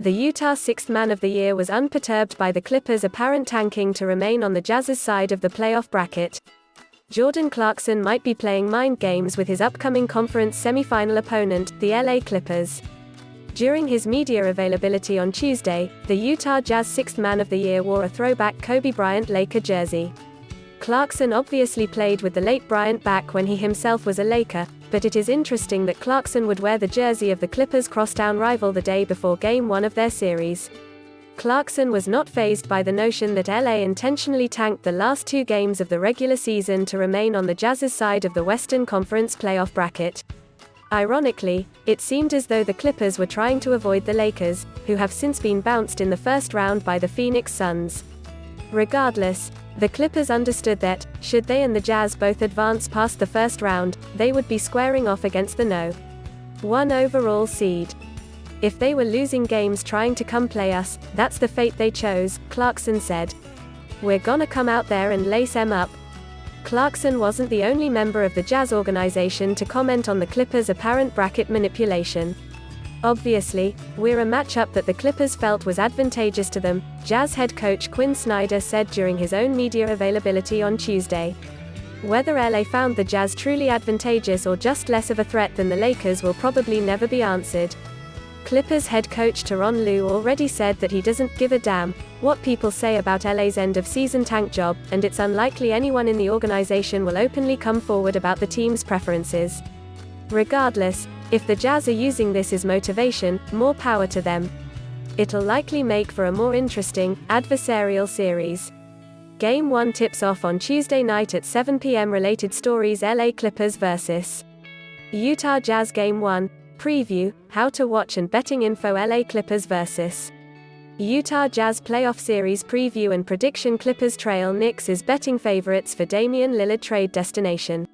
The Utah sixth man of the year was unperturbed by the Clippers' apparent tanking to remain on the Jazz's side of the playoff bracket. Jordan Clarkson might be playing mind games with his upcoming conference semifinal opponent, the LA Clippers. During his media availability on Tuesday, the Utah Jazz sixth man of the year wore a throwback Kobe Bryant Laker jersey. Clarkson obviously played with the late Bryant back when he himself was a Laker, but it is interesting that Clarkson would wear the jersey of the Clippers' crosstown rival the day before Game 1 of their series. Clarkson was not fazed by the notion that LA intentionally tanked the last two games of the regular season to remain on the Jazz's side of the Western Conference playoff bracket. Ironically, it seemed as though the Clippers were trying to avoid the Lakers, who have since been bounced in the first round by the Phoenix Suns. Regardless, the Clippers understood that, should they and the Jazz both advance past the first round, they would be squaring off against the No. 1 overall seed. If they were losing games trying to come play us, that's the fate they chose, Clarkson said. We're gonna come out there and lace 'em up. Clarkson wasn't the only member of the Jazz organization to comment on the Clippers' apparent bracket manipulation. Obviously, we're a matchup that the Clippers felt was advantageous to them, Jazz head coach Quin Snyder said during his own media availability on Tuesday. Whether LA found the Jazz truly advantageous or just less of a threat than the Lakers will probably never be answered. Clippers head coach Tyronn Lue already said that he doesn't give a damn what people say about LA's end-of-season tank job, and it's unlikely anyone in the organization will openly come forward about the team's preferences. Regardless, if the Jazz are using this as motivation, more power to them. It'll likely make for a more interesting, adversarial series. Game 1 tips off on Tuesday night at 7 p.m. Related stories: LA Clippers vs. Utah Jazz Game 1. Preview, how to watch and betting info: LA Clippers vs. Utah Jazz Playoff Series Preview and Prediction: Clippers trail Knicks as betting favorites for Damian Lillard Trade Destination.